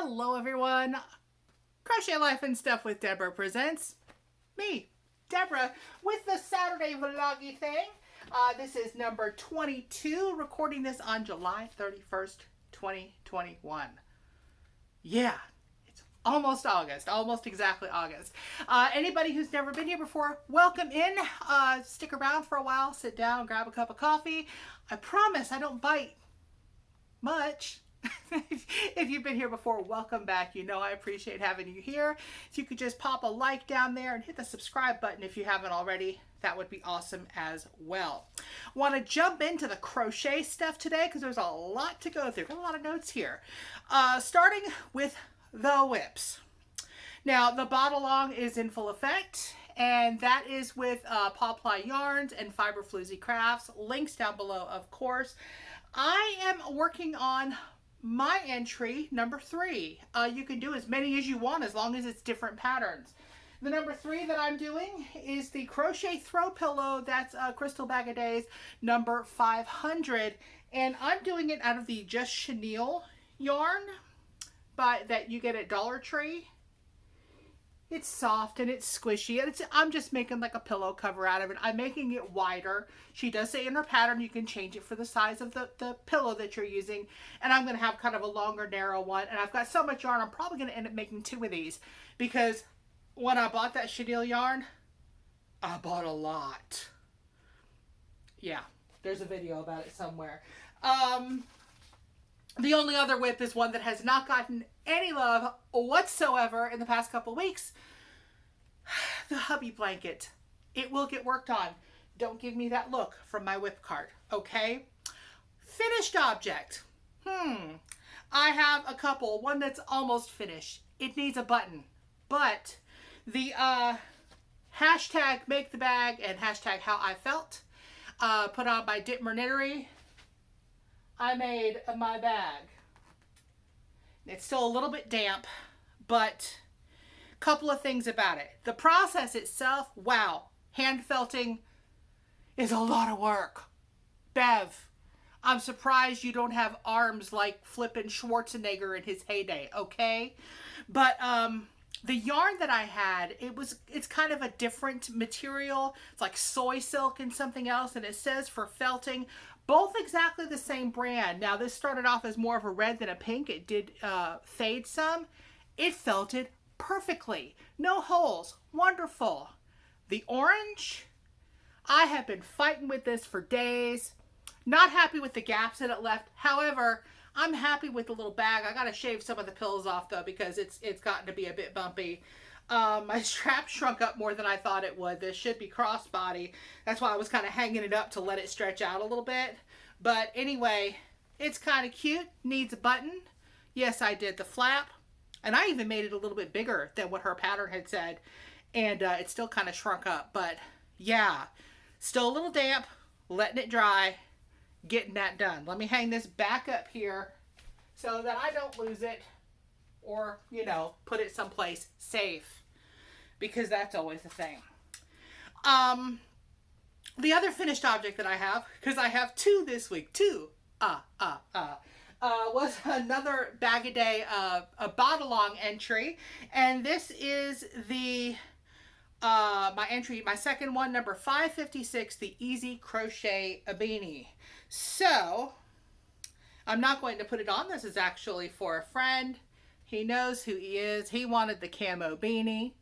Hello everyone, Crochet Life and Stuff with Debra presents me, Debra, with the Saturday Vloggy thing. This is number 22, recording this on July 31st, 2021. Yeah, it's almost August, almost exactly August. Anybody who's never been here before, welcome in. Stick around for a while, sit down, grab a cup of coffee. I promise I don't bite much. If you've been here before, welcome back. You know I appreciate having you here. If you could just pop a like down there and hit the subscribe button if you haven't already, that would be awesome as well. Want to jump into the crochet stuff today because there's a lot to go through. Got a lot of notes here. Starting with the whips. Now the bot along is in full effect, and that is with Paw Ply Yarns and Fiber Floozy Crafts. Links down below, of course. I am working on my entry number 3. You can do as many as you want as long as it's different patterns. The number 3 that I'm doing is the Crochet Throw Pillow. That's Crystal Bag of Days number 500, and I'm doing it out of the Just Chenille yarn that you get at Dollar Tree. It's soft and it's squishy, and I'm just making like a pillow cover out of it. I'm making it wider. She does say in her pattern you can change it for the size of the pillow that you're using, and I'm going to have kind of a longer, narrow one. And I've got so much yarn, I'm probably going to end up making 2 of these, because when I bought that chenille yarn, I bought a lot. Yeah, there's a video about it somewhere. The only other whip is one that has not gotten any love whatsoever in the past couple of weeks. The Hubby Blanket. It will get worked on. Don't give me that look from my whip cart, okay? Finished object. I have a couple. One that's almost finished. It needs a button. But the hashtag make the bag and hashtag how I felt, put on by Dittmer Knittery, I made my bag. It's still a little bit damp, but a couple of things about it. The process itself, wow, hand felting is a lot of work. Bev, I'm surprised you don't have arms like flippin' Schwarzenegger in his heyday, okay? But the yarn that I had, it's kind of a different material. It's like soy silk and something else, and it says for felting. Both exactly the same brand. Now this started off as more of a red than a pink. It did fade some. It felted perfectly. No holes. Wonderful. The orange, I have been fighting with this for days. Not happy with the gaps that it left. However, I'm happy with the little bag. I got to shave some of the pills off though, because it's gotten to be a bit bumpy. My strap shrunk up more than I thought it would. This should be crossbody. That's why I was kind of hanging it up to let it stretch out a little bit. But anyway, it's kind of cute. Needs a button. Yes, I did the flap. And I even made it a little bit bigger than what her pattern had said. And it's still kind of shrunk up. But yeah, still a little damp. Letting it dry. Getting that done. Let me hang this back up here so that I don't lose it. Or, you know, put it someplace safe, because that's always a thing. The other finished object that I have, because I have 2 this week, 2, was another Bag a Day, a bot along entry, and this is the my entry, my second one, number 556, the Easy Crochet Beanie. So I'm not going to put it on. This is actually for a friend. He knows who he is. He wanted the camo beanie.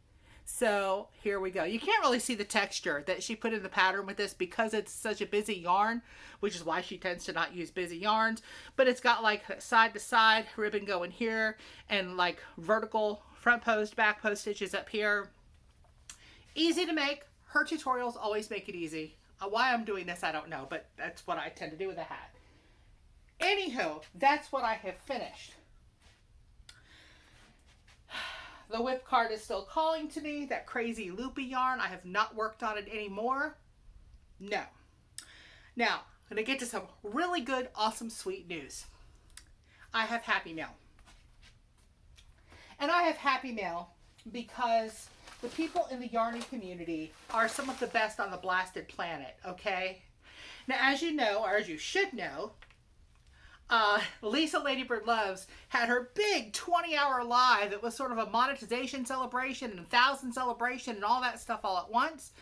So here we go. You can't really see the texture that she put in the pattern with this because it's such a busy yarn, which is why she tends to not use busy yarns. But it's got like side to side ribbon going here and like vertical front post, back post stitches up here. Easy to make. Her tutorials always make it easy. Why I'm doing this, I don't know, but that's what I tend to do with a hat. Anywho, that's what I have finished. The whip card is still calling to me. That crazy loopy yarn, I have not worked on it anymore. No. Now, I'm going to get to some really good, awesome, sweet news. I have happy mail. And I have happy mail because the people in the yarny community are some of the best on the blasted planet, okay? Now, as you know, or as you should know, Lisa LadybirD Loves had her big 20-hour live. It was sort of a monetization celebration and 1,000 celebration and all that stuff all at once.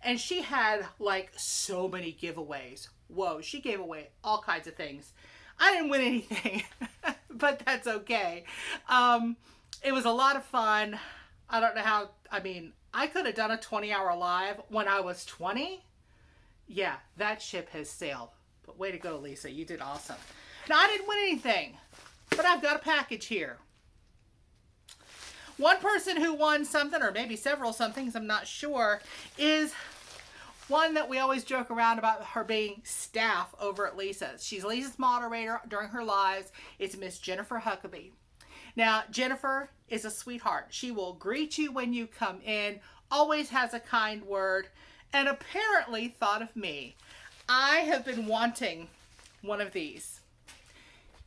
And she had like so many giveaways. Whoa, she gave away all kinds of things. I didn't win anything, but that's okay. It was a lot of fun. I don't know how, I mean, I could have done a 20-hour live when I was 20. Yeah, that ship has sailed. But way to go, Lisa. You did awesome. Now, I didn't win anything, but I've got a package here. One person who won something, or maybe several somethings, I'm not sure, is one that we always joke around about her being staff over at Lisa's. She's Lisa's moderator during her lives. It's Miss Jennifer Huckabee. Now, Jennifer is a sweetheart. She will greet you when you come in, always has a kind word, and apparently thought of me. I have been wanting one of these.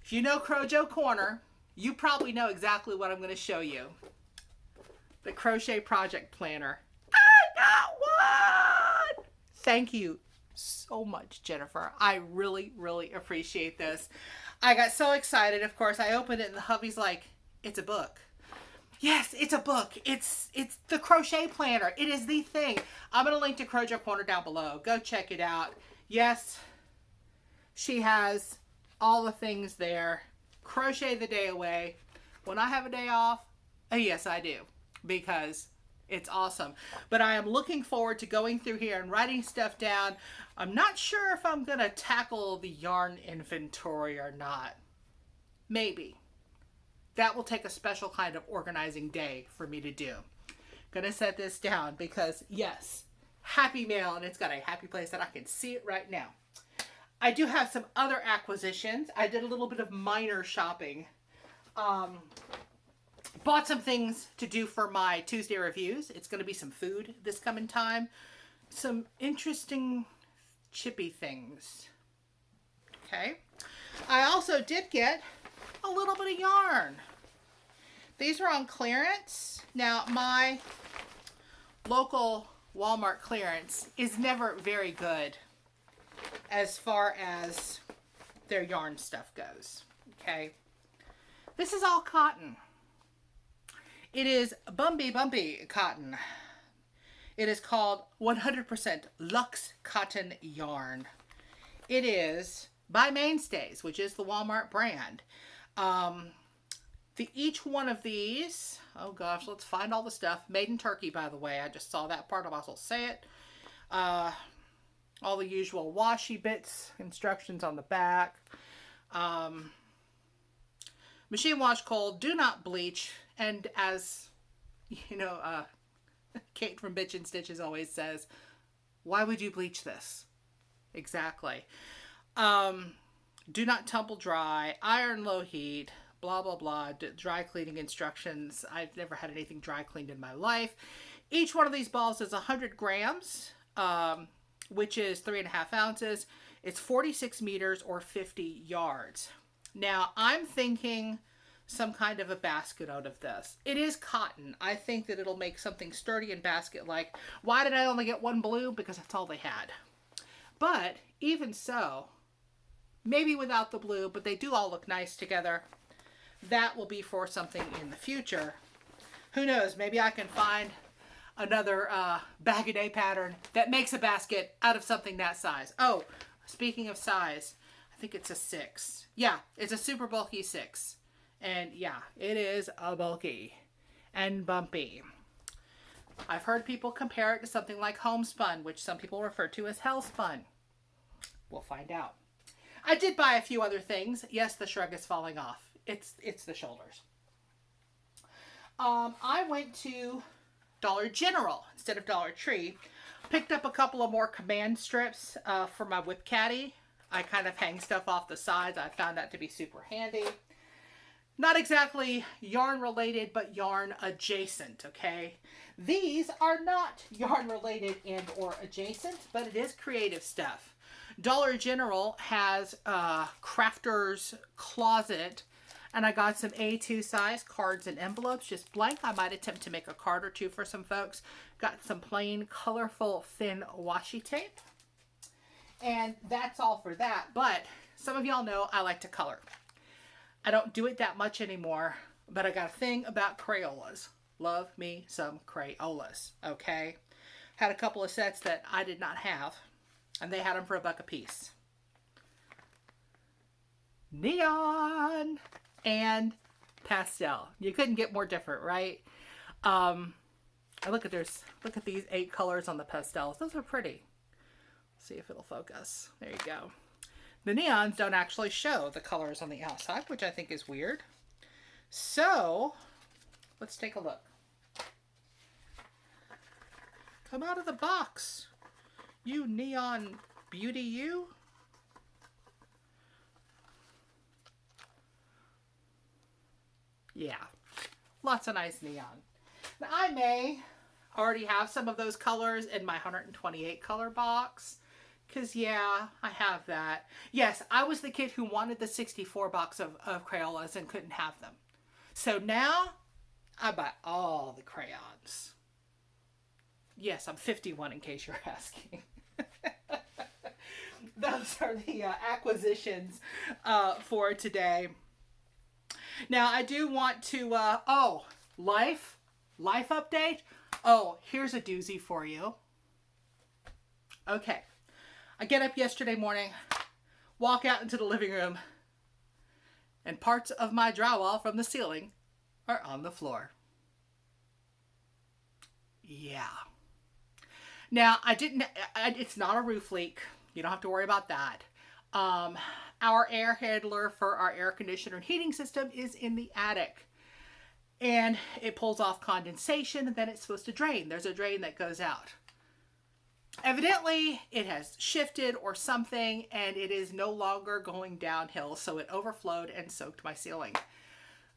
If you know Crojo Corner, you probably know exactly what I'm going to show you. The Crochet Project Planner. I got one! Thank you so much, Jennifer. I really, really appreciate this. I got so excited. Of course, I opened it and the hubby's like, it's a book. Yes, it's a book. It's the Crochet Planner. It is the thing. I'm going to link to Crojo Corner down below. Go check it out. Yes, she has all the things there. Crochet the day away. When I have a day off, yes, I do. Because it's awesome. But I am looking forward to going through here and writing stuff down. I'm not sure if I'm going to tackle the yarn inventory or not. Maybe. That will take a special kind of organizing day for me to do. Gonna set this down because, yes, happy mail, and it's got a happy place that I can see it right now. I do have some other acquisitions. I did a little bit of minor shopping. Bought some things to do for my Tuesday reviews. It's going to be some food this coming time. Some interesting chippy things. Okay. I also did get a little bit of yarn. These are on clearance. Now, my local Walmart clearance is never very good as far as their yarn stuff goes. Okay. This is all cotton. It is bumpy cotton. It is called 100% Luxe Cotton Yarn. It is by Mainstays, which is the Walmart brand. Each one of these, oh gosh, let's find all the stuff. Made in Turkey, by the way. I just saw that part. I'll also say it. All the usual washi bits, instructions on the back. Machine wash cold, do not bleach. And as, you know, Kate from Bitchin' Stitches always says, why would you bleach this? Exactly. Do not tumble dry, iron low heat, blah, blah, blah, dry cleaning instructions. I've never had anything dry cleaned in my life. Each one of these balls is 100 grams, which is 3.5 ounces. It's 46 meters or 50 yards. Now, I'm thinking some kind of a basket out of this. It is cotton. I think that it'll make something sturdy and basket-like. Why did I only get one blue? Because that's all they had. But even so, maybe without the blue, but they do all look nice together. That will be for something in the future. Who knows? Maybe I can find another Bag-A-Day pattern that makes a basket out of something that size. Oh, speaking of size, I think it's a 6. Yeah, it's a super bulky 6. And yeah, it is a bulky and bumpy. I've heard people compare it to something like homespun, which some people refer to as hellspun. We'll find out. I did buy a few other things. Yes, the shrug is falling off. It's the shoulders. I went to Dollar General instead of Dollar Tree. Picked up a couple of more command strips for my whip caddy. I kind of hang stuff off the sides. I found that to be super handy. Not exactly yarn related, but yarn adjacent, okay? These are not yarn related and or adjacent, but it is creative stuff. Dollar General has a crafter's closet, and I got some A2 size cards and envelopes, just blank. I might attempt to make a card or two for some folks. Got some plain, colorful, thin washi tape. And that's all for that. But some of y'all know I like to color. I don't do it that much anymore, but I got a thing about Crayolas. Love me some Crayolas, okay? Had a couple of sets that I did not have, and they had them for $1 a piece. Neon and pastel. You couldn't get more different, right? Look at these 8 colors on the pastels. Those are pretty. Let's see if it'll focus. There you go. The neons don't actually show the colors on the outside, which I think is weird. So, let's take a look. Come out of the box, you neon beauty, you. Yeah, lots of nice neon. Now, I may already have some of those colors in my 128 color box, because yeah, I have that. Yes, I was the kid who wanted the 64 box of Crayolas and couldn't have them. So now I buy all the crayons. Yes, I'm 51 in case you're asking. Those are the acquisitions for today. Now, I do want to, life update. Oh, here's a doozy for you. Okay. I get up yesterday morning, walk out into the living room, and parts of my drywall from the ceiling are on the floor. Yeah. Now, it's not a roof leak. You don't have to worry about that. Our air handler for our air conditioner and heating system is in the attic. And it pulls off condensation, and then it's supposed to drain. There's a drain that goes out. Evidently, it has shifted or something, and it is no longer going downhill, so it overflowed and soaked my ceiling.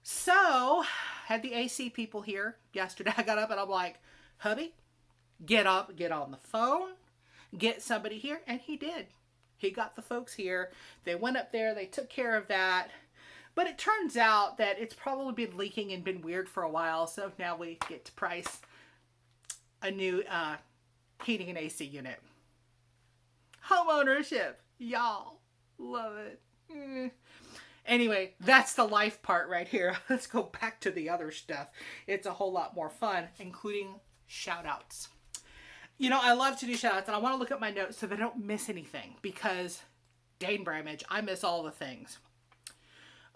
So, had the AC people here yesterday. I got up and I'm like, hubby, get up, get on the phone, get somebody here, and he did. He got the folks here. They went up there, they took care of that. But it turns out that it's probably been leaking and been weird for a while, so now we get to price a new heating and AC unit. Home ownership. Y'all love it. Anyway, that's the life part right here. Let's go back to the other stuff. It's a whole lot more fun, including shout outs. You know, I love to do shout outs, and I want to look at my notes so that I don't miss anything, because dang bramage, I miss all the things.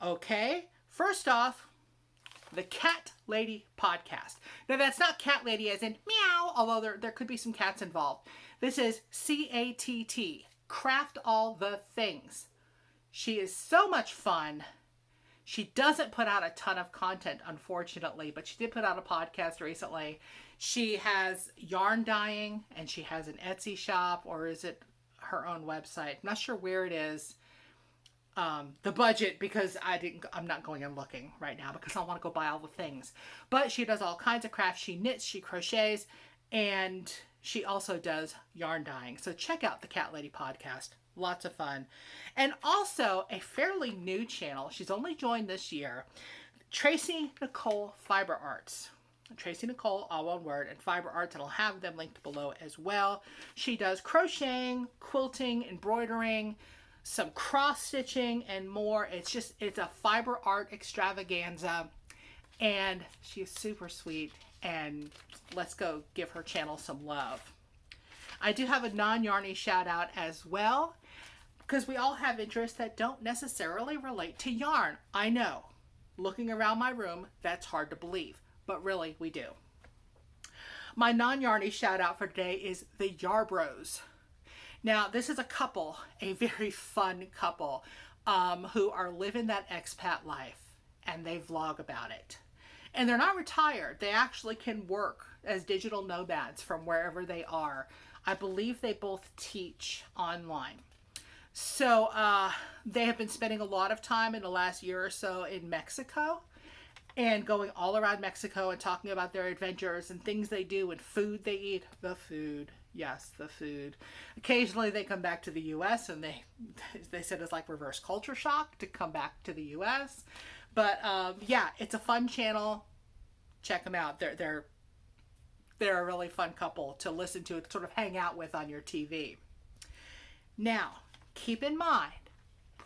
Okay, first off, the Cat Lady podcast. Now, that's not cat lady as in meow, although there could be some cats involved. This is CATT, Craft All the Things. She is so much fun. She doesn't put out a ton of content, unfortunately, but she did put out a podcast recently. She has yarn dyeing, and she has an Etsy shop, or is it her own website? I'm not sure where it is. The budget, because I'm not going and looking right now because I want to go buy all the things. But she does all kinds of crafts. She knits, she crochets, and she also does yarn dyeing. So check out the Cat Lady podcast. Lots of fun. And also a fairly new channel. She's only joined this year. Tracy Nicole Fiber Arts. Tracy Nicole, all one word, and Fiber Arts, and I'll have them linked below as well. She does crocheting, quilting, embroidering, some cross stitching, and more. It's a fiber art extravaganza, and she's super sweet, and let's go give her channel some love. I do have a non-yarny shout out as well, because we all have interests that don't necessarily relate to yarn. I know, looking around my room, that's hard to believe, but really we do. My non-yarny shout out for today is the Yarbros. Now, this is a couple, a very fun couple, who are living that expat life, and they vlog about it. And they're not retired. They actually can work as digital nomads from wherever they are. I believe they both teach online. So they have been spending a lot of time in the last year or so in Mexico, and going all around Mexico and talking about their adventures and things they do and food they eat. The food. Yes, the food. Occasionally they come back to the U.S. and they said it's like reverse culture shock to come back to the U.S. But yeah, it's a fun channel. Check them out. They're a really fun couple to listen to, sort of hang out with on your TV. Now, keep in mind,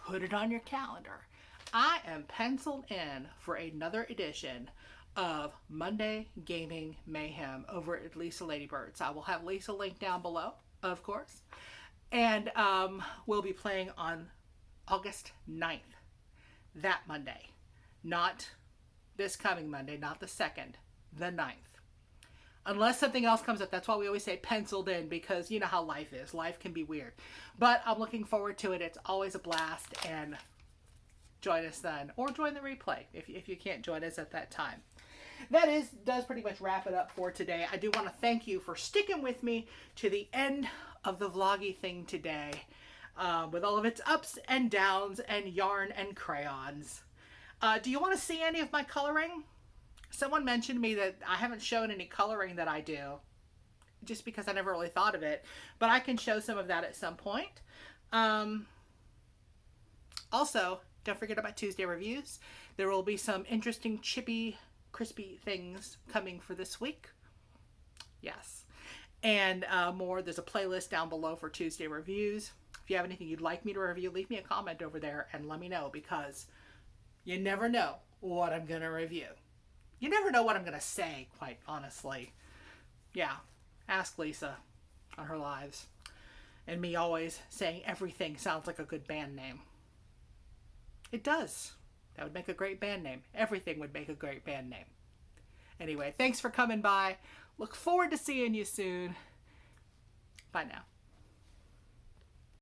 put it on your calendar. I am penciled in for another edition of Monday Gaming Mayhem over at Lisa LadybirD. So I will have Lisa linked down below, of course. And we'll be playing on August 9th, that Monday. Not this coming Monday, not the 2nd, the 9th. Unless something else comes up. That's why we always say penciled in, because you know how life is. Life can be weird. But I'm looking forward to it. It's always a blast. And join us then. Or join the replay if you can't join us at that time. That does pretty much wrap it up for today. I do want to thank you for sticking with me to the end of the vloggy thing today. With all of its ups and downs and yarn and crayons. Do you want to see any of my coloring? Someone mentioned to me that I haven't shown any coloring that I do, just because I never really thought of it. But I can show some of that at some point. Also, don't forget about Tuesday reviews. There will be some interesting chippy, crispy things coming for this week. Yes. And more, there's a playlist down below for Tuesday reviews. If you have anything you'd like me to review, leave me a comment over there and let me know, because you never know what I'm going to review. You never know what I'm going to say, quite honestly. Yeah, ask Lisa on her lives. And me always saying everything sounds like a good band name. It does. That would make a great band name. Everything would make a great band name. Anyway, thanks for coming by. Look forward to seeing you soon. Bye now.